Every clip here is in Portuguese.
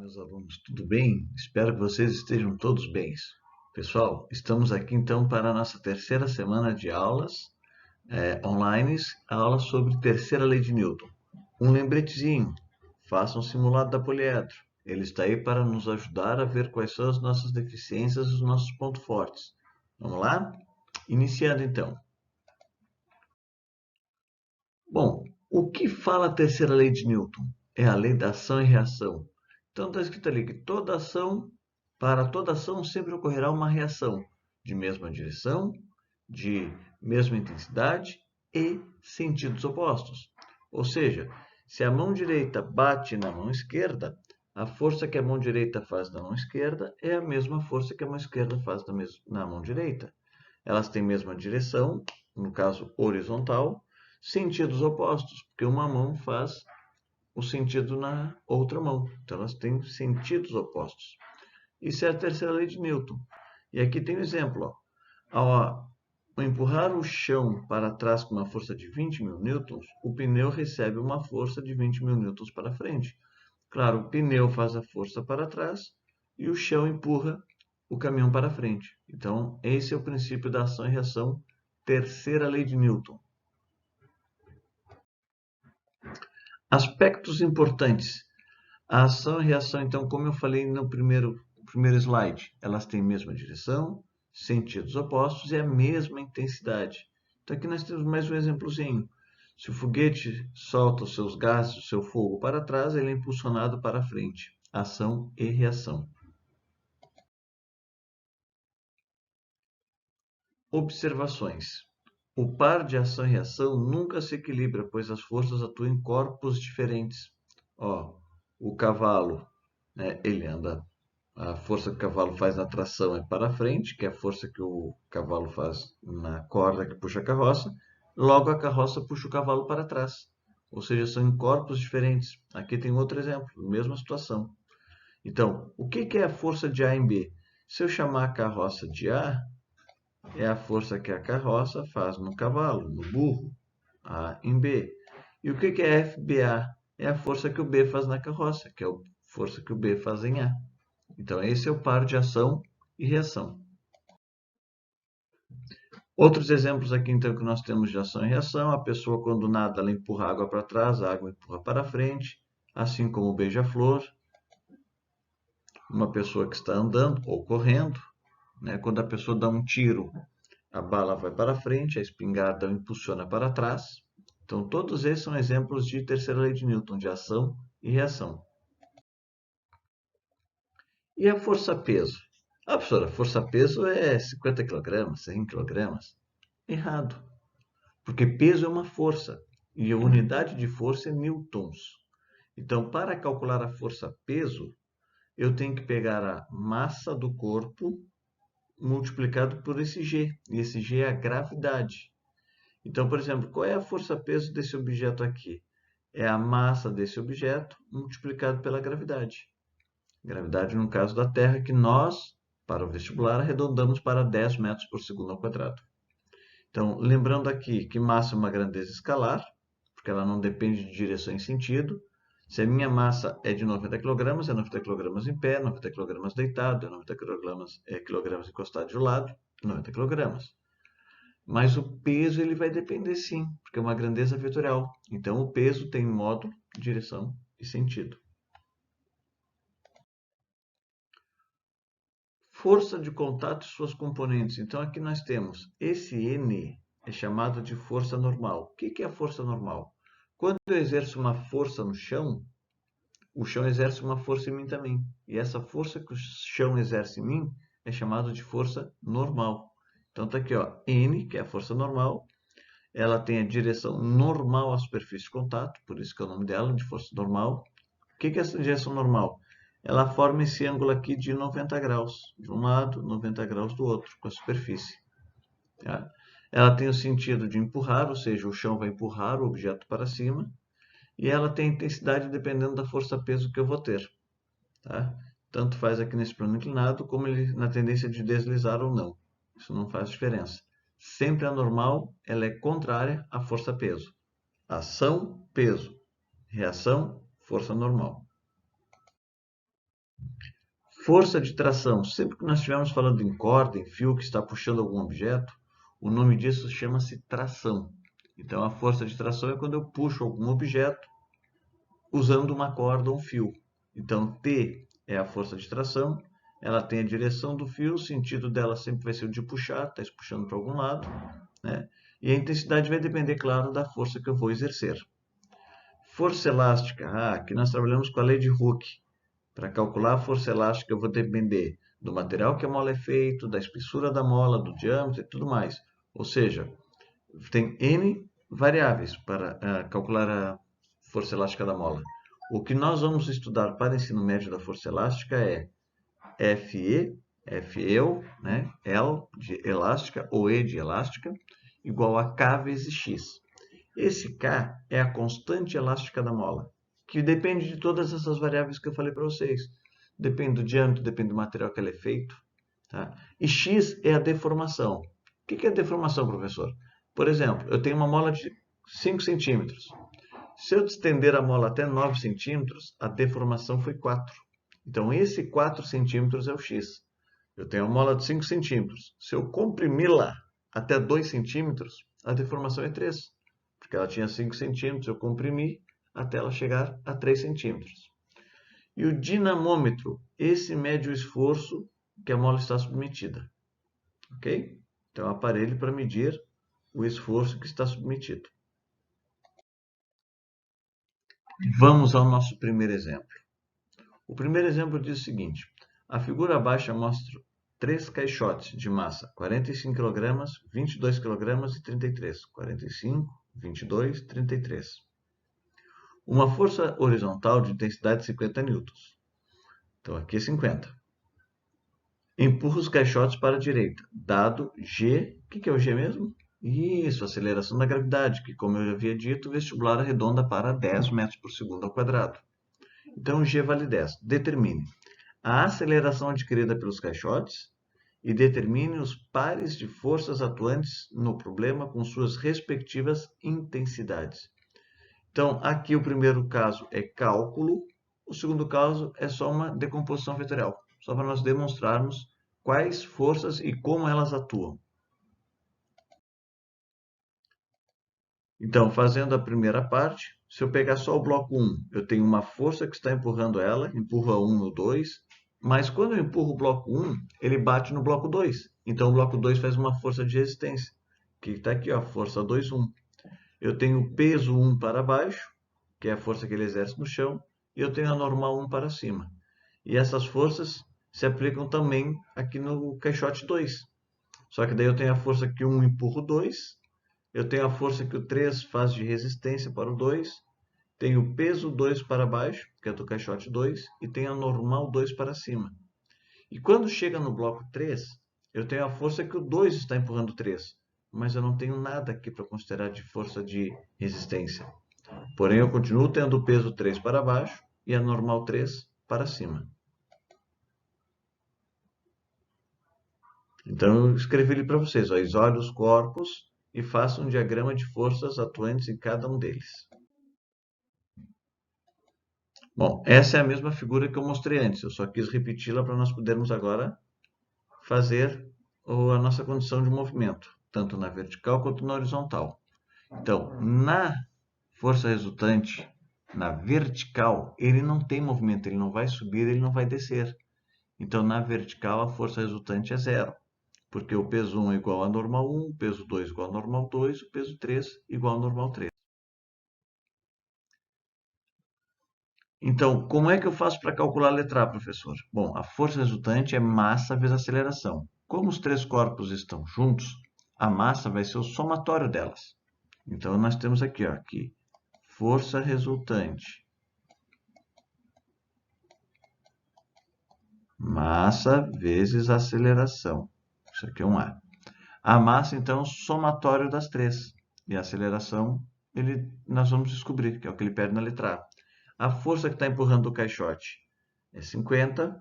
Meus alunos, tudo bem? Espero que vocês estejam todos bem. Pessoal, estamos aqui então para a nossa terceira semana de aulas online, aula sobre terceira lei de Newton. Um lembretezinho, faça um simulado da poliedro. Ele está aí para nos ajudar a ver quais são as nossas deficiências e os nossos pontos fortes. Vamos lá? Iniciando então. Bom, o que fala a terceira lei de Newton? É a lei da ação e reação. Então está escrito ali que para toda ação sempre ocorrerá uma reação de mesma direção, de mesma intensidade e sentidos opostos. Ou seja, se a mão direita bate na mão esquerda, a força que a mão direita faz na mão esquerda é a mesma força que a mão esquerda faz na mão direita. Elas têm a mesma direção, no caso horizontal, sentidos opostos, porque uma mão faz o sentido na outra mão. Então, elas têm sentidos opostos. Isso é a terceira lei de Newton. E aqui tem um exemplo. Ao empurrar o chão para trás com uma força de 20 mil newtons, o pneu recebe uma força de 20 mil newtons para frente. Claro, o pneu faz a força para trás e o chão empurra o caminhão para frente. Então, esse é o princípio da ação e reação, terceira lei de Newton. Aspectos importantes. A ação e reação, então, como eu falei no primeiro slide, elas têm a mesma direção, sentidos opostos e a mesma intensidade. Então, aqui nós temos mais um exemplozinho. Se o foguete solta os seus gases, o seu fogo para trás, ele é impulsionado para frente. Ação e reação. Observações. O par de ação e reação nunca se equilibra, pois as forças atuam em corpos diferentes. O cavalo, ele anda, a força que o cavalo faz na tração é para frente, que é a força que o cavalo faz na corda que puxa a carroça. Logo, a carroça puxa o cavalo para trás. Ou seja, são em corpos diferentes. Aqui tem outro exemplo, mesma situação. Então, o que é a força de A em B? Se eu chamar a carroça de A, é a força que a carroça faz no cavalo, no burro, A em B. E o que é FBA? É a força que o B faz na carroça, que é a força que o B faz em A. Então, esse é o par de ação e reação. Outros exemplos aqui, então, que nós temos de ação e reação. A pessoa, quando nada, ela empurra a água para trás, a água empurra para frente, assim como o beija-flor. Uma pessoa que está andando ou correndo, quando a pessoa dá um tiro, a bala vai para frente, a espingarda impulsiona para trás. Então, todos esses são exemplos de terceira lei de Newton, de ação e reação. E a força-peso? Professora, força-peso é 50 kg, 100 kg. Errado, porque peso é uma força e a unidade de força é newtons. Então, para calcular a força-peso, eu tenho que pegar a massa do corpo multiplicado por esse G, e esse G é a gravidade. Então, por exemplo, qual é a força-peso desse objeto aqui? É a massa desse objeto multiplicado pela gravidade. Gravidade, no caso da Terra, que nós, para o vestibular, arredondamos para 10 metros por segundo ao quadrado. Então, lembrando aqui que massa é uma grandeza escalar, porque ela não depende de direção e sentido. Se a minha massa é de 90 kg, é 90 kg em pé, 90 kg deitado, é 90 kg encostado de lado, 90 kg. Mas o peso ele vai depender sim, porque é uma grandeza vetorial. Então, o peso tem módulo, direção e sentido. Força de contato e suas componentes. Então, aqui nós temos esse N é chamado de força normal. O que é a força normal? Quando eu exerço uma força no chão, o chão exerce uma força em mim também. E essa força que o chão exerce em mim é chamada de força normal. Então, está aqui, N, que é a força normal. Ela tem a direção normal à superfície de contato, por isso que é o nome dela, de força normal. O que é essa direção normal? Ela forma esse ângulo aqui de 90 graus, de um lado, 90 graus do outro, com a superfície. Tá? Ela tem o sentido de empurrar, ou seja, o chão vai empurrar o objeto para cima, e ela tem intensidade dependendo da força-peso que eu vou ter. Tá? Tanto faz aqui nesse plano inclinado, como ele na tendência de deslizar ou não. Isso não faz diferença. Sempre a normal, ela é contrária à força-peso. Ação, peso. Reação, força normal. Força de tração. Sempre que nós estivermos falando em corda, em fio que está puxando algum objeto, o nome disso chama-se tração. Então, a força de tração é quando eu puxo algum objeto usando uma corda ou um fio. Então, T é a força de tração, ela tem a direção do fio, o sentido dela sempre vai ser o de puxar, está puxando para algum lado, né? E a intensidade vai depender, claro, da força que eu vou exercer. Força elástica. Aqui nós trabalhamos com a lei de Hooke. Para calcular a força elástica, eu vou depender do material que a mola é feito, da espessura da mola, do diâmetro e tudo mais. Ou seja, tem N variáveis para calcular a força elástica da mola. O que nós vamos estudar para ensino médio da força elástica é FE, FEL, né? L de elástica ou E de elástica, igual a K vezes X. Esse K é a constante elástica da mola, que depende de todas essas variáveis que eu falei para vocês. Depende do diâmetro, depende do material que ela é feito. Tá? E X é a deformação. O que é deformação, professor? Por exemplo, eu tenho uma mola de 5 centímetros. Se eu estender a mola até 9 centímetros, a deformação foi 4. Então, esse 4 centímetros é o X. Eu tenho uma mola de 5 centímetros. Se eu comprimi-la até 2 centímetros, a deformação é 3. Porque ela tinha 5 centímetros, eu comprimi até ela chegar a 3 centímetros. E o dinamômetro, esse mede o esforço que a mola está submetida. Ok? Então, é um aparelho para medir o esforço que está submetido. Vamos ao nosso primeiro exemplo. O primeiro exemplo diz o seguinte: a figura abaixo mostra 3 caixotes de massa 45 kg, 22 kg e 33. 45, 22, 33. Uma força horizontal de intensidade de 50 newtons. Então aqui é 50. Empurra os caixotes para a direita, dado G. O que é o G mesmo? Isso, aceleração da gravidade, que, como eu já havia dito, o vestibular arredonda para 10 metros por segundo ao quadrado. Então, G vale 10. Determine a aceleração adquirida pelos caixotes e determine os pares de forças atuantes no problema com suas respectivas intensidades. Então, aqui o primeiro caso é cálculo, o segundo caso é só uma decomposição vetorial, só para nós demonstrarmos quais forças e como elas atuam. Então, fazendo a primeira parte, se eu pegar só o bloco 1, eu tenho uma força que está empurrando ela, empurra 1 no 2, mas quando eu empurro o bloco 1, ele bate no bloco 2. Então, o bloco 2 faz uma força de resistência, que está aqui, ó, força 2, 1. Eu tenho o peso 1 para baixo, que é a força que ele exerce no chão, e eu tenho a normal 1 para cima. E essas forças se aplicam também aqui no caixote 2. Só que daí eu tenho a força que 1 empurra o 2, eu tenho a força que o 3 faz de resistência para o 2, tenho o peso 2 para baixo, que é do caixote 2, e tenho a normal 2 para cima. E quando chega no bloco 3, eu tenho a força que o 2 está empurrando o 3, mas eu não tenho nada aqui para considerar de força de resistência. Porém, eu continuo tendo o peso 3 para baixo e a normal 3 para cima. Então, eu escrevi ele para vocês. Isole os corpos e faça um diagrama de forças atuantes em cada um deles. Bom, essa é a mesma figura que eu mostrei antes. Eu só quis repeti-la para nós podermos agora fazer a nossa condição de movimento, tanto na vertical quanto na horizontal. Então, na força resultante, na vertical, ele não tem movimento, ele não vai subir, ele não vai descer. Então, na vertical, a força resultante é zero, porque o peso 1 é igual a normal 1, o peso 2 é igual a normal 2, o peso 3 é igual a normal 3. Então, como é que eu faço para calcular a letra A, professor? Bom, a força resultante é massa vezes aceleração. Como os três corpos estão juntos, a massa vai ser o somatório delas. Então, nós temos aqui, ó, força resultante. Massa vezes aceleração. Isso aqui é um A. A massa, então, é o somatório das três. E a aceleração, nós vamos descobrir, que é o que ele pede na letra A. A força que está empurrando o caixote é 50.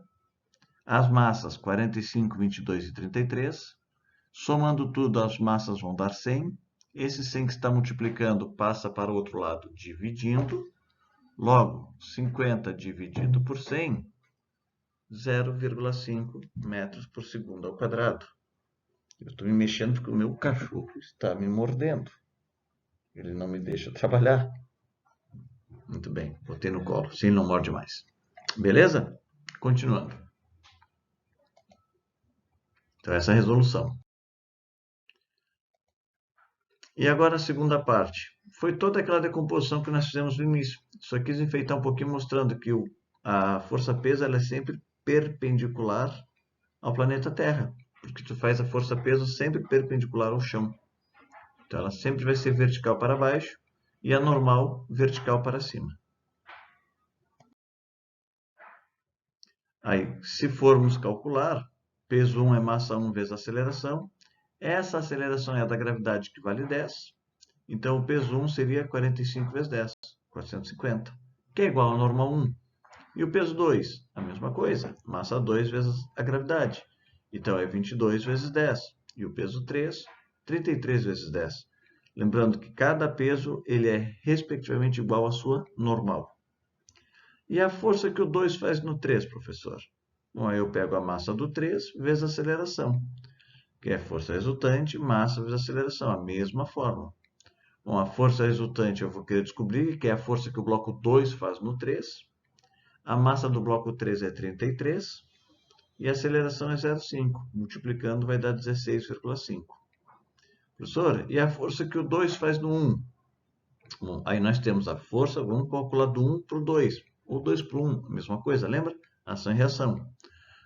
As massas 45, 22 e 33. Somando tudo, as massas vão dar 100. Esse 100 que está multiplicando passa para o outro lado dividindo. Logo, 50 dividido por 100 0,5 metros por segundo ao quadrado. Eu estou me mexendo porque o meu cachorro está me mordendo. Ele não me deixa trabalhar. Muito bem, botei no colo. Sim, não morde mais. Beleza? Continuando. Então, essa é a resolução. E agora a segunda parte. Foi toda aquela decomposição que nós fizemos no início. Só quis enfeitar um pouquinho mostrando que a força-peso ela é sempre perpendicular ao planeta Terra. Porque tu faz a força-peso sempre perpendicular ao chão. Então ela sempre vai ser vertical para baixo e a normal vertical para cima. Aí, se formos calcular, peso 1 é massa 1 vezes aceleração. Essa aceleração é a da gravidade, que vale 10. Então, o peso 1 seria 45 vezes 10, 450, que é igual ao normal 1. E o peso 2, a mesma coisa, massa 2 vezes a gravidade. Então, é 22 vezes 10. E o peso 3, 33 vezes 10. Lembrando que cada peso ele é respectivamente igual à sua normal. E a força que o 2 faz no 3, professor? Bom, aí eu pego a massa do 3 vezes a aceleração, que é força resultante, massa vezes aceleração, a mesma fórmula. Bom, a força resultante eu vou querer descobrir, que é a força que o bloco 2 faz no 3. A massa do bloco 3 é 33 e a aceleração é 0,5. Multiplicando vai dar 16,5. Professor, e a força que o 2 faz no 1? Bom, aí nós temos a força, vamos calcular do 1 para o 2, ou 2 para o 1, a mesma coisa, lembra? Ação e reação.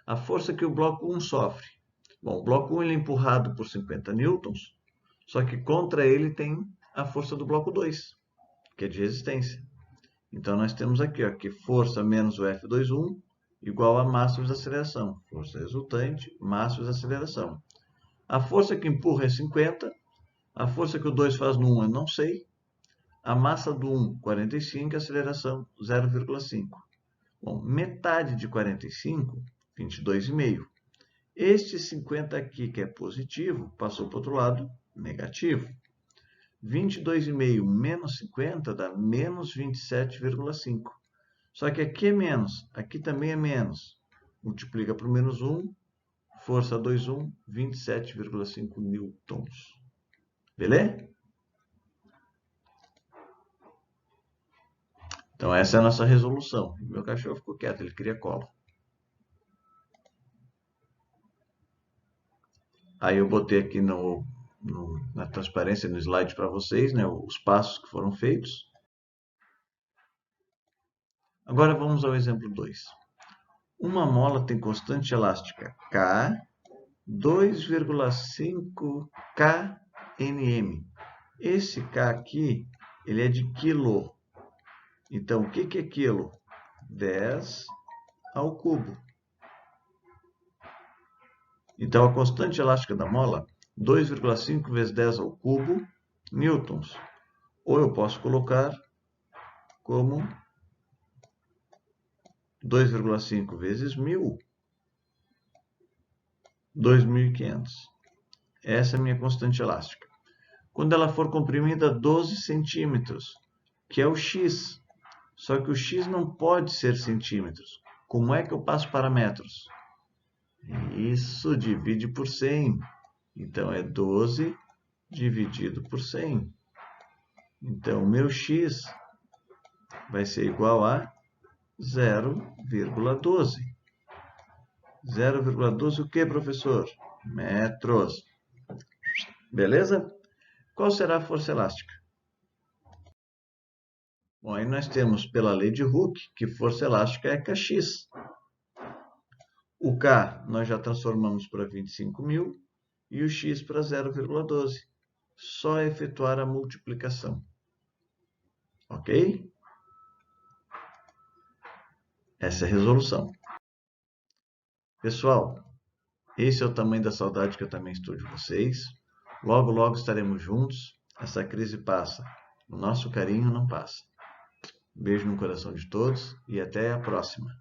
A força que o bloco 1 sofre. Bom, o bloco 1 ele é empurrado por 50 newtons, só que contra ele tem a força do bloco 2, que é de resistência. Então, nós temos aqui ó, que força menos o F21 igual a massa vezes aceleração. Força resultante, massa vezes aceleração. A força que empurra é 50, a força que o 2 faz no 1 eu não sei. A massa do 1, 45, a aceleração 0,5. Bom, metade de 45, 22,5. Este 50 aqui, que é positivo, passou para o outro lado, negativo. 22,5 menos 50 dá menos 27,5. Só que aqui é menos, aqui também é menos. Multiplica por menos 1, força 2,1, 27,5 newtons. Beleza? Então, essa é a nossa resolução. Meu cachorro ficou quieto, ele queria cola. Aí eu botei aqui na transparência, no slide para vocês, né, os passos que foram feitos. Agora vamos ao exemplo 2. Uma mola tem constante elástica K, 2,5 kNm. Esse K aqui, ele é de quilo. Então, o que é quilo? 10 ao cubo. Então, a constante elástica da mola, 2,5 vezes 10 ao cubo, newtons. Ou eu posso colocar como 2,5 vezes 1.000, 2.500. Essa é a minha constante elástica. Quando ela for comprimida 12 centímetros, que é o x. Só que o x não pode ser centímetros. Como é que eu passo para metros? Isso, divide por 100. Então, é 12 dividido por 100. Então, o meu x vai ser igual a 0,12. 0,12 o que, professor? Metros. Beleza? Qual será a força elástica? Bom, aí nós temos pela lei de Hooke que força elástica é kx. O K nós já transformamos para 25.000 e o x para 0,12. Só efetuar a multiplicação. Ok? Essa é a resolução. Pessoal, esse é o tamanho da saudade que eu também estou de vocês. Logo, logo estaremos juntos. Essa crise passa. O nosso carinho não passa. Beijo no coração de todos e até a próxima.